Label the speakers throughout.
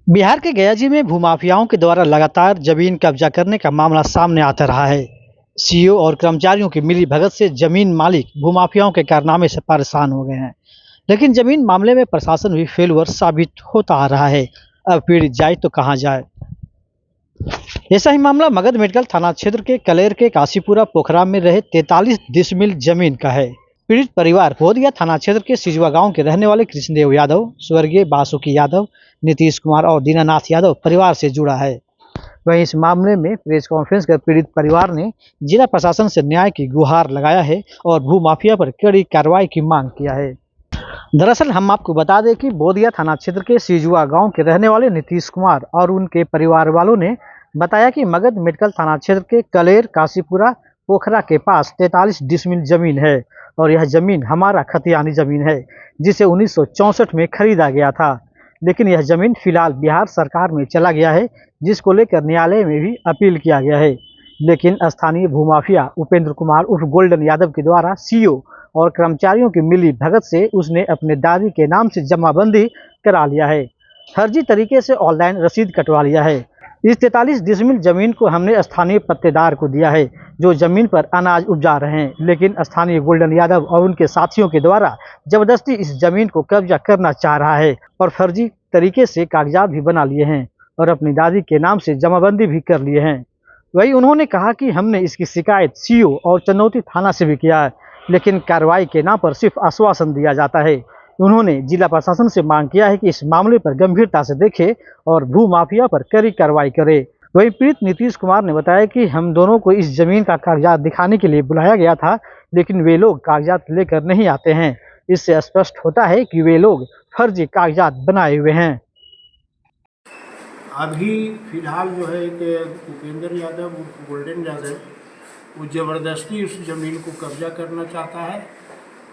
Speaker 1: बिहार के गयाजी में भूमाफियाओं के द्वारा लगातार जमीन कब्जा करने का मामला सामने आता रहा है। सीईओ और कर्मचारियों की मिली भगत से जमीन मालिक भूमाफियाओं के कारनामे से परेशान हो गए हैं। लेकिन जमीन मामले में प्रशासन भी फेलवर साबित होता आ रहा है। अब पीड़ित जाए तो कहाँ जाए। ऐसा ही मामला मगध मेडिकल थाना क्षेत्र के कलेर के काशीपुरा पोखरा में रहे 43 डिसमिल जमीन का है। पीड़ित परिवार बोधगया थाना क्षेत्र के सिजवा गांव के रहने वाले कृष्णदेव यादव, स्वर्गीय बासुकी यादव, नीतीश कुमार और दीनानाथ यादव परिवार से जुड़ा है। वहीं इस मामले में प्रेस कॉन्फ्रेंस कर पीड़ित परिवार ने जिला प्रशासन से न्याय की गुहार लगाया है और भू माफिया पर कड़ी कार्रवाई की मांग किया है। दरअसल हम आपको बता दें कि बोधगया थाना क्षेत्र के सिजुआ गांव के रहने वाले नीतीश कुमार और उनके परिवार वालों ने बताया कि मगध मेडिकल थाना क्षेत्र के कलेर काशीपुरा पोखरा के पास 43 डिसमिल जमीन है और यह जमीन हमारा खतियानी जमीन है, जिसे 1964 में खरीदा गया था। लेकिन यह जमीन फिलहाल बिहार सरकार में चला गया है, जिसको लेकर न्यायालय में भी अपील किया गया है। लेकिन स्थानीय भूमाफिया उपेंद्र कुमार उर्फ गोल्डन यादव के द्वारा सीईओ और कर्मचारियों की मिली भगत से उसने अपने दादी के नाम से जमाबंदी करा लिया है। फर्जी तरीके से ऑनलाइन रसीद कटवा लिया है। इस 43 डिसमिल जमीन को हमने स्थानीय पत्तेदार को दिया है, जो जमीन पर अनाज उपजा रहे हैं। लेकिन स्थानीय गोल्डन यादव और उनके साथियों के द्वारा जबरदस्ती इस जमीन को कब्जा करना चाह रहा है और फर्जी तरीके से कागजात भी बना लिए हैं और अपनी दादी के नाम से जमाबंदी भी कर लिए हैं। वही उन्होंने कहा कि हमने इसकी शिकायत सीईओ और चंदौती थाना से भी किया है, लेकिन कार्रवाई के नाम पर सिर्फ आश्वासन दिया जाता है। उन्होंने जिला प्रशासन से मांग किया है कि इस मामले पर गंभीरता से देखे और भू माफिया पर कड़ी कार्रवाई करे। वहीं पीड़ित नीतीश कुमार ने बताया कि हम दोनों को इस जमीन का कागजात दिखाने के लिए बुलाया गया था, लेकिन वे लोग कागजात लेकर नहीं आते हैं। इससे स्पष्ट होता है कि वे लोग फर्जी कागजात बनाए हुए हैं।
Speaker 2: अभी फिलहाल जो है एक उपेंद्र यादव गोल्डन यादव वो ज़बरदस्ती उस ज़मीन को कब्जा करना चाहता है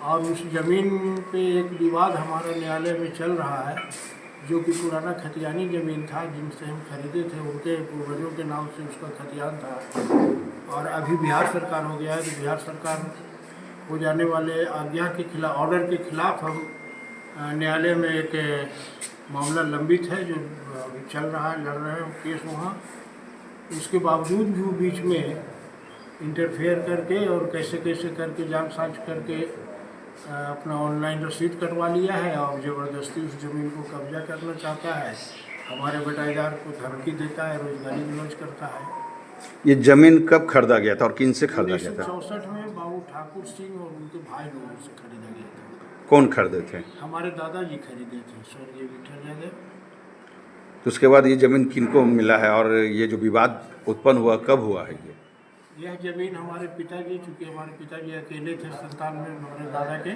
Speaker 2: और उस ज़मीन पे एक विवाद हमारा न्यायालय में चल रहा है, जो कि पुराना खतियानी ज़मीन था, जिनसे हम खरीदे थे, उनके पूर्वजों के नाम से उसका खतियान था। और अभी बिहार सरकार हो गया है, तो बिहार सरकार हो जाने वाले आज्ञा के खिलाफ, ऑर्डर के खिलाफ हम न्यायालय में एक मामला लंबित है, जो अभी चल रहा है, लड़ रहे हैं केस वहाँ। उसके बावजूद भी वो बीच में इंटरफेयर करके और कैसे कैसे करके जांच साझ करके अपना ऑनलाइन रसीद कटवा लिया है और ज़बरदस्ती उस ज़मीन को कब्जा करना चाहता है। हमारे बटाईदार को धमकी देता है, रोजगारी विरोध करता है।
Speaker 3: ये जमीन कब खरीदा गया था और किन से खरीदा गया था?
Speaker 2: 1964 में बाबू ठाकुर सिंह और उनके भाई लोगों से खरीदा गया था।
Speaker 3: कौन खरीदे थे?
Speaker 2: हमारे दादाजी खरीदे थे, स्वर्गीय विठल यादव।
Speaker 3: तो उसके बाद ये जमीन किनको मिला है और ये जो विवाद उत्पन्न हुआ कब हुआ है?
Speaker 2: यह ज़मीन हमारे पिताजी, चूँकि हमारे पिताजी अकेले थे संतान में हमारे दादा के,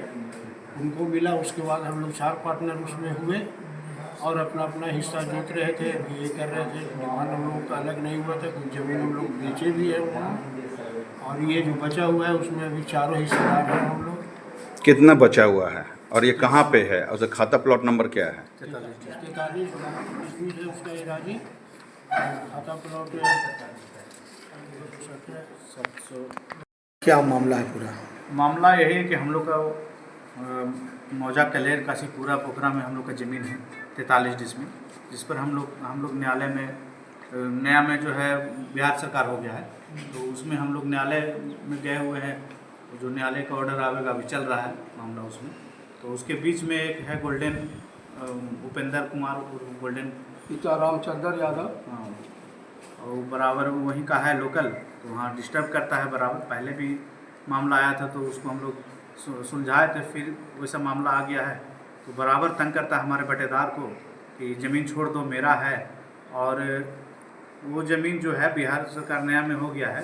Speaker 2: उनको मिला। उसके बाद हम लोग 4 पार्टनर उसमें हुए और अपना अपना हिस्सा जोत रहे थे, ये कर रहे थे। डिमांड हम लोगों का अलग नहीं हुआ था, कुछ ज़मीन हम लोग बेचे भी है वहाँ, और ये जो बचा हुआ है उसमें अभी चारों हिस्सेदार हैं हम लोग।
Speaker 3: कितना बचा हुआ है और ये कहाँ पे है और उसका खाता प्लॉट नंबर क्या है?
Speaker 2: 43 है उसका एराजी, खाता प्लॉट
Speaker 4: क्या मामला है पूरा?
Speaker 5: मामला यही है कि हम लोग का मौजा कलेर काशीपुरा पोखरा में हम लोग का ज़मीन है 43 डिसमिल, जिस पर हम लोग न्यायालय में नया में जो है बिहार सरकार हो गया है, तो उसमें हम लोग न्यायालय में गए हुए हैं। जो न्यायालय का ऑर्डर आवेगा अभी चल रहा है मामला उसमें। तो उसके बीच में एक है गोल्डन उपेंद्र कुमार गोल्डन
Speaker 4: पिता रामचंद्र यादव,
Speaker 5: हाँ, और बराबर वहीं का है लोकल, तो वहाँ डिस्टर्ब करता है बराबर। पहले भी मामला आया था तो उसको हम लोग सुलझाए थे, फिर वैसा मामला आ गया है तो बराबर तंग करता है हमारे बटेदार को कि ज़मीन छोड़ दो, मेरा है। और वो ज़मीन जो है बिहार सरकार नया में हो गया है,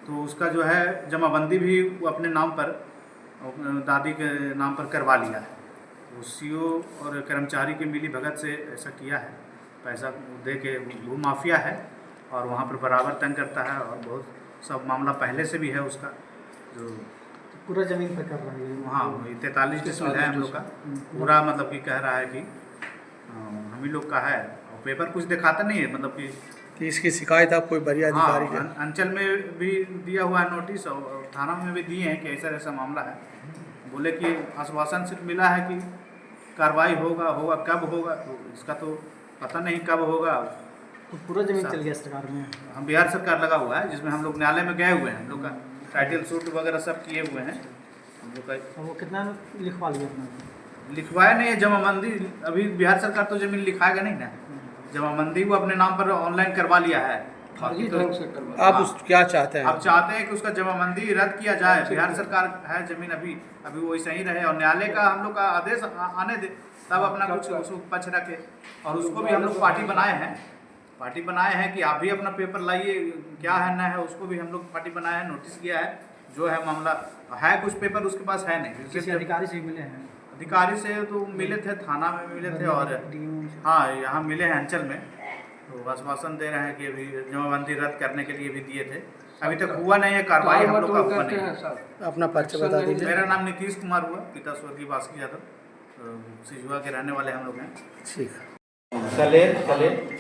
Speaker 5: तो उसका जो है जमाबंदी भी वो अपने नाम पर, दादी के नाम पर करवा लिया है। तो सीईओ और कर्मचारी की मिली भगत से ऐसा किया है, पैसा दे के। वो माफिया है और वहाँ पर बराबर तंग करता है और बहुत सब मामला पहले से भी है उसका, जो
Speaker 1: पूरा जमीन पर कर रहा है।
Speaker 5: हाँ 43 डिसमिल है हम लोग का पूरा, मतलब कि कह रहा है कि हम ही लोग का है और पेपर कुछ दिखाता नहीं है, मतलब कि
Speaker 4: इसकी शिकायत आप कोई बड़ी अधिकारी के?
Speaker 5: अंचल में भी दिया हुआ है नोटिस और थाना में भी दिए हैं कि ऐसा ऐसा मामला है। बोले कि आश्वासन सिर्फ मिला है कि कार्रवाई होगा, कब होगा, तो इसका तो पता नहीं कब होगा।
Speaker 1: तो पूरा जमीन चल गया सरकार में।
Speaker 5: हम बिहार सरकार लगा हुआ है जिसमें हम लोग न्यायालय में गए हुए हैं, हम लोग का टाइटल सूट वगैरह सब किए हुए हैं हम लोग का।
Speaker 1: तो वो कितना लिखवा लिया अपना?
Speaker 5: लिखवाया नहीं है, जमाबंदी अभी बिहार सरकार तो जमीन लिखाएगा नहीं ना, जमाबंदी वो अपने नाम पर ऑनलाइन करवा लिया है।
Speaker 4: फर्जी ढंग से करवा।
Speaker 5: हाँ।
Speaker 4: आप उस क्या चाहते हैं?
Speaker 5: अब चाहते हैं कि उसका जमाबंदी रद्द किया जाए। बिहार सरकार है जमीन अभी वो ऐसा ही रहे और न्यायालय का हम लोग का आदेश आने दे तब अपना कुछ उसको पक्ष रखे। और उसको भी हम लोग पार्टी बनाए हैं कि आप भी अपना पेपर लाइए, क्या है ना है उसको भी हम लोग पार्टी बनाए हैं, नोटिस किया है। जो है मामला है, कुछ पेपर उसके पास है नहीं।
Speaker 1: किसी अधिकारी से मिले हैं?
Speaker 5: अधिकारी से तो मिले थे, थाना में मिले थे और हाँ यहाँ मिले हैं अंचल में, तो आश्वासन दे रहे हैं कि अभी जमाबंदी रद्द करने के लिए भी दिए थे। अभी तक हुआ नहीं है कार्रवाई, हम लोग का हुआ नहीं है।
Speaker 4: अपना परिचय बता दीजिए।
Speaker 5: मेरा नाम नीतीश कुमार हुआ, पिता स्वर्गीय बास्की यादव, सिजुआ के रहने वाले हम लोग हैं।
Speaker 4: ठीक।
Speaker 5: कले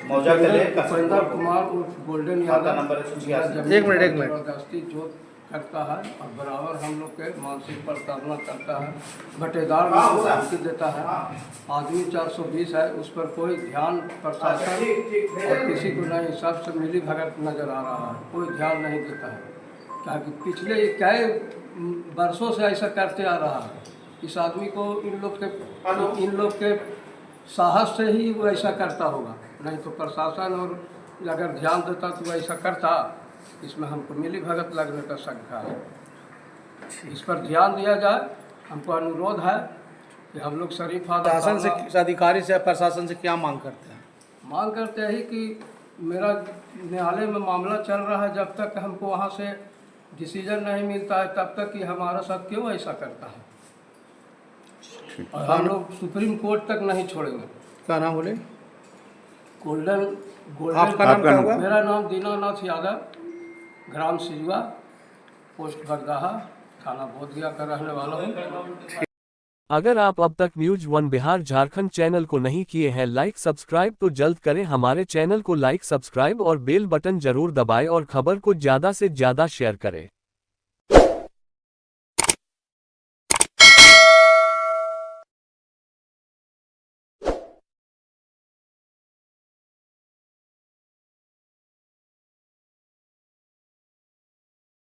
Speaker 5: मौजा कले
Speaker 4: उपेंद्र कुमार उर्फ गोल्डन यादव
Speaker 5: नंबर 186।
Speaker 4: एक मिनट जबरदस्ती जो करता है और बराबर हम लोग के मानसिक प्रताड़ना करता है, बटेदार में धमकी देता है। आदमी 420 है, उस पर कोई ध्यान प्रशासन और किसी को नहीं, सबसे मिली भगत नजर आ रहा है, कोई ध्यान नहीं देता है। क्योंकि पिछले कई वर्षों से ऐसा करते आ रहा है। इस आदमी को इन लोग के साहस से ही वो ऐसा करता होगा, नहीं तो प्रशासन और अगर ध्यान देता तो वो ऐसा करता। इसमें हमको मिली भगत लगने का शंका है, इस पर ध्यान दिया जाए। हमको अनुरोध है कि हम लोग शरीफ
Speaker 6: प्रशासन से, अधिकारी से, प्रशासन से क्या मांग करते हैं?
Speaker 4: मांग करते हैं कि मेरा न्यायालय में मामला चल रहा है, जब तक हमको वहाँ से डिसीजन नहीं मिलता है तब तक कि हमारा साथ क्यों ऐसा करता है, और हम लोग सुप्रीम कोर्ट तक नहीं छोड़ेंगे।
Speaker 6: क्या नाम बोले?
Speaker 4: गोल्डन
Speaker 6: आपका नाम क्या होगा?
Speaker 4: मेरा नाम दीनानाथ यादव, ग्राम सिजुआ, पोस्ट बगदाहा, थाना बोधगया का रहने वाला हूँ।
Speaker 7: अगर आप अब तक news one Bihar Jharkhand channel को नहीं किए हैं लाइक सब्सक्राइब तो जल्द करें। हमारे चैनल को लाइक सब्सक्राइब और बेल बटन जरूर दबाएं और खबर को ज़्यादा से ज़्यादा शेयर करें।